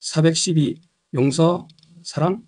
412. 용서, 사랑,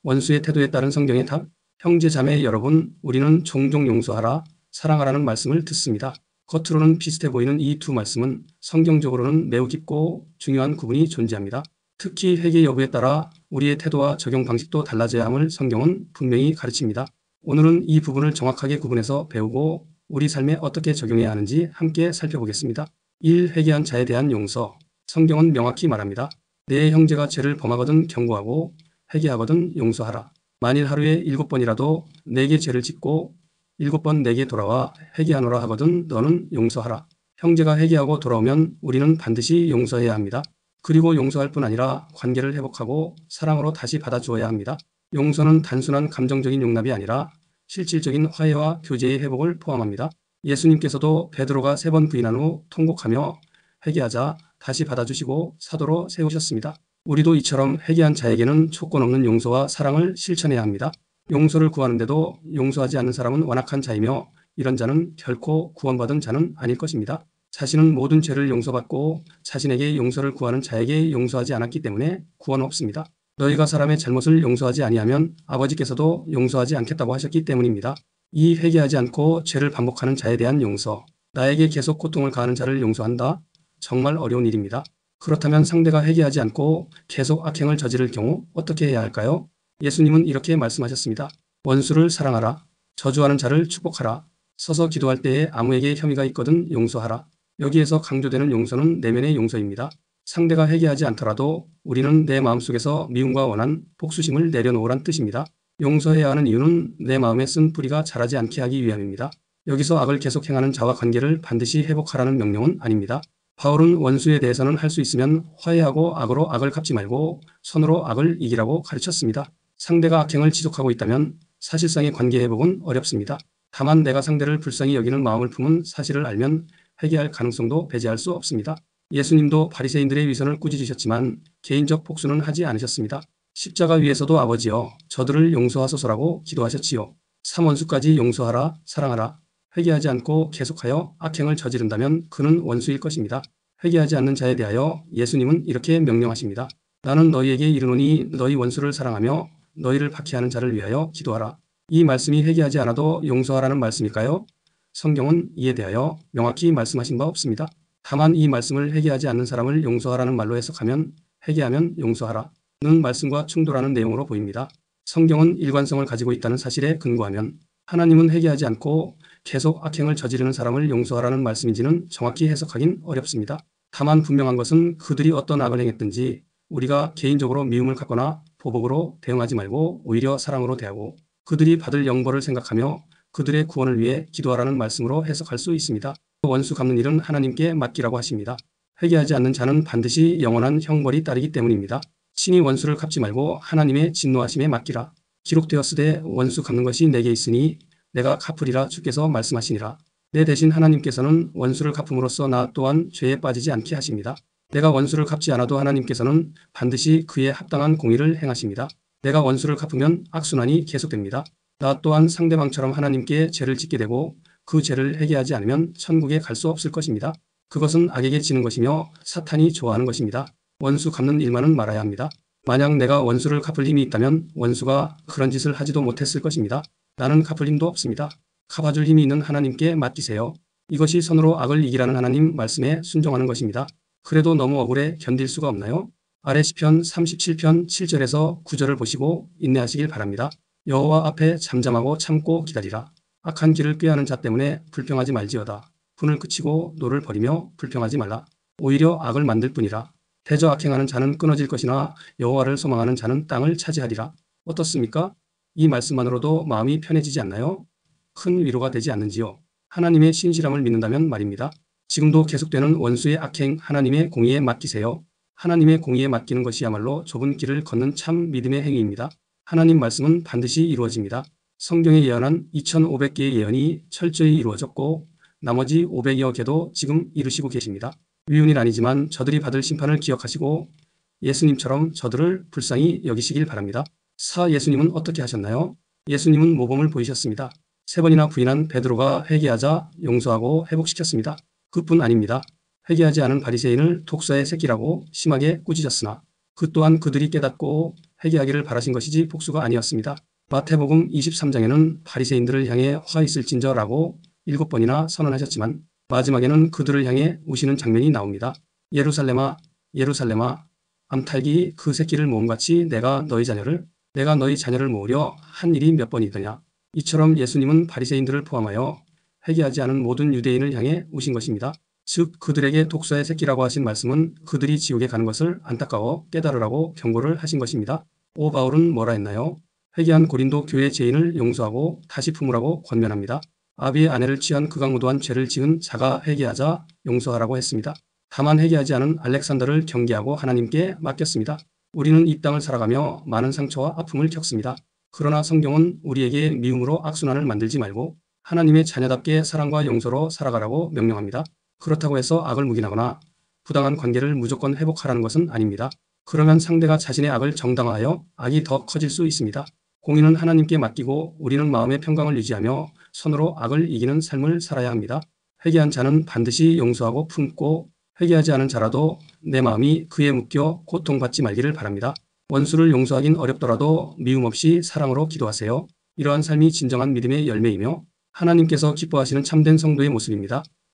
원수의 태도에 따른 성경의 답. 형제 자매 여러분, 우리는 종종 용서하라, 사랑하라는 말씀을 듣습니다. 겉으로는 비슷해 보이는 이 두 말씀은 성경적으로는 매우 깊고 중요한 구분이 존재합니다. 특히 회개 여부에 따라 우리의 태도와 적용 방식도 달라져야 함을 성경은 분명히 가르칩니다. 오늘은 이 부분을 정확하게 구분해서 배우고 우리 삶에 어떻게 적용해야 하는지 함께 살펴보겠습니다. 1. 회개한 자에 대한 용서. 성경은 명확히 말합니다. 내 형제가 죄를 범하거든 경고하고 회개하거든 용서하라. 만일 하루에 7번이라도 내게 죄를 짓고 7번 내게 돌아와 회개하노라 하거든 너는 용서하라. 형제가 회개하고 돌아오면 우리는 반드시 용서해야 합니다. 그리고 용서할 뿐 아니라 관계를 회복하고 사랑으로 다시 받아주어야 합니다. 용서는 단순한 감정적인 용납이 아니라 실질적인 화해와 교제의 회복을 포함합니다. 예수님께서도 베드로가 3번 부인한 후 통곡하며 회개하자 다시 받아주시고 사도로 세우셨습니다. 우리도 이처럼 회개한 자에게는 조건 없는 용서와 사랑을 실천해야 합니다. 용서를 구하는데도 용서하지 않는 사람은 완악한 자이며 이런 자는 결코 구원받은 자는 아닐 것입니다. 자신은 모든 죄를 용서받고 자신에게 용서를 구하는 자에게 용서하지 않았기 때문에 구원 없습니다. 너희가 사람의 잘못을 용서하지 아니하면 아버지께서도 용서하지 않겠다고 하셨기 때문입니다. 이 회개하지 않고 죄를 반복하는 자에 대한 용서. 나에게 계속 고통을 가하는 자를 용서한다. 정말 어려운 일입니다. 그렇다면 상대가 회개하지 않고 계속 악행을 저지를 경우 어떻게 해야 할까요? 예수님은 이렇게 말씀하셨습니다. 원수를 사랑하라. 저주하는 자를 축복하라. 서서 기도할 때에 아무에게 혐의가 있거든 용서하라. 여기에서 강조되는 용서는 내면의 용서입니다. 상대가 회개하지 않더라도 우리는 내 마음속에서 미움과 원한, 복수심을 내려놓으란 뜻입니다. 용서해야 하는 이유는 내 마음에 쓴 뿌리가 자라지 않게 하기 위함입니다. 여기서 악을 계속 행하는 자와 관계를 반드시 회복하라는 명령은 아닙니다. 바울은 원수에 대해서는 할 수 있으면 화해하고 악으로 악을 갚지 말고 선으로 악을 이기라고 가르쳤습니다. 상대가 악행을 지속하고 있다면 사실상의 관계 회복은 어렵습니다. 다만 내가 상대를 불쌍히 여기는 마음을 품은 사실을 알면 회개할 가능성도 배제할 수 없습니다. 예수님도 바리새인들의 위선을 꾸짖으셨지만 개인적 복수는 하지 않으셨습니다. 십자가 위에서도 아버지여 저들을 용서하소서라고 기도하셨지요. 3원수까지 용서하라, 사랑하라. 회개하지 않고 계속하여 악행을 저지른다면 그는 원수일 것입니다. 회개하지 않는 자에 대하여 예수님은 이렇게 명령하십니다. 나는 너희에게 이르노니 너희 원수를 사랑하며 너희를 박해하는 자를 위하여 기도하라. 이 말씀이 회개하지 않아도 용서하라는 말씀일까요? 성경은 이에 대하여 명확히 말씀하신 바 없습니다. 다만 이 말씀을 회개하지 않는 사람을 용서하라는 말로 해석하면 회개하면 용서하라 는 말씀과 충돌하는 내용으로 보입니다. 성경은 일관성을 가지고 있다는 사실에 근거하면 하나님은 회개하지 않고 계속 악행을 저지르는 사람을 용서하라는 말씀인지는 정확히 해석하긴 어렵습니다. 다만 분명한 것은 그들이 어떤 악을 행했든지 우리가 개인적으로 미움을 갖거나 보복으로 대응하지 말고 오히려 사랑으로 대하고 그들이 받을 영벌을 생각하며 그들의 구원을 위해 기도하라는 말씀으로 해석할 수 있습니다. 원수 갚는 일은 하나님께 맡기라고 하십니다. 회개하지 않는 자는 반드시 영원한 형벌이 따르기 때문입니다. 친히 원수를 갚지 말고 하나님의 진노하심에 맡기라. 기록되었으되 원수 갚는 것이 내게 있으니 내가 갚으리라 주께서 말씀하시니라. 내 대신 하나님께서는 원수를 갚음으로써 나 또한 죄에 빠지지 않게 하십니다. 내가 원수를 갚지 않아도 하나님께서는 반드시 그에 합당한 공의를 행하십니다. 내가 원수를 갚으면 악순환이 계속됩니다. 나 또한 상대방처럼 하나님께 죄를 짓게 되고 그 죄를 회개하지 않으면 천국에 갈 수 없을 것입니다. 그것은 악에게 지는 것이며 사탄이 좋아하는 것입니다. 원수 갚는 일만은 말아야 합니다. 만약 내가 원수를 갚을 힘이 있다면 원수가 그런 짓을 하지도 못했을 것입니다. 나는 갚을 힘도 없습니다. 갚아줄 힘이 있는 하나님께 맡기세요. 이것이 선으로 악을 이기라는 하나님 말씀에 순종하는 것입니다. 그래도 너무 억울해 견딜 수가 없나요? 아래 시편 37편 7절에서 9절을 보시고 인내하시길 바랍니다. 여호와 앞에 잠잠하고 참고 기다리라. 악한 길을 꾀하는 자 때문에 불평하지 말지어다. 분을 그치고 노를 버리며 불평하지 말라. 오히려 악을 만들 뿐이라. 대저 악행하는 자는 끊어질 것이나 여호와를 소망하는 자는 땅을 차지하리라. 어떻습니까? 이 말씀만으로도 마음이 편해지지 않나요? 큰 위로가 되지 않는지요? 하나님의 신실함을 믿는다면 말입니다. 지금도 계속되는 원수의 악행 하나님의 공의에 맡기세요. 하나님의 공의에 맡기는 것이야말로 좁은 길을 걷는 참 믿음의 행위입니다. 하나님 말씀은 반드시 이루어집니다. 성경에 예언한 2500개의 예언이 철저히 이루어졌고 나머지 500여 개도 지금 이루시고 계십니다. 위운이 아니지만 저들이 받을 심판을 기억하시고 예수님처럼 저들을 불쌍히 여기시길 바랍니다. 예수님은 어떻게 하셨나요? 예수님은 모범을 보이셨습니다. 3번이나 부인한 베드로가 회개하자 용서하고 회복시켰습니다. 그뿐 아닙니다. 회개하지 않은 바리새인을 독사의 새끼라고 심하게 꾸짖었으나 그 또한 그들이 깨닫고 회개하기를 바라신 것이지 복수가 아니었습니다. 마태복음 23장에는 바리새인들을 향해 화가 있을진저라고 7번이나 선언하셨지만 마지막에는 그들을 향해 우시는 장면이 나옵니다. 예루살렘아 예루살렘아 암탉이 그 새끼를 모음같이 내가 너희 자녀를 모으려 한 일이 몇 번이더냐. 이처럼 예수님은 바리새인들을 포함하여 회개하지 않은 모든 유대인을 향해 우신 것입니다. 즉 그들에게 독사의 새끼라고 하신 말씀은 그들이 지옥에 가는 것을 안타까워 깨달으라고 경고를 하신 것입니다. 바울은 뭐라 했나요? 회개한 고린도 교회 죄인을 용서하고 다시 품으라고 권면합니다. 아비의 아내를 취한 극악무도한 죄를 지은 자가 회개하자 용서하라고 했습니다. 다만 회개하지 않은 알렉산더를 경계하고 하나님께 맡겼습니다. 우리는 이 땅을 살아가며 많은 상처와 아픔을 겪습니다. 그러나 성경은 우리에게 미움으로 악순환을 만들지 말고 하나님의 자녀답게 사랑과 용서로 살아가라고 명령합니다. 그렇다고 해서 악을 묵인하거나 부당한 관계를 무조건 회복하라는 것은 아닙니다. 그러면 상대가 자신의 악을 정당화하여 악이 더 커질 수 있습니다. 공의는 하나님께 맡기고 우리는 마음의 평강을 유지하며 선으로 악을 이기는 삶을 살아야 합니다. 회개한 자는 반드시 용서하고 품고 회개하지 않은 자라도 내 마음이 그에 묶여 고통받지 말기를 바랍니다. 원수를 용서하긴 어렵더라도 미움 없이 사랑으로 기도하세요. 이러한 삶이 진정한 믿음의 열매이며 하나님께서 기뻐하시는 참된 성도의 모습입니다.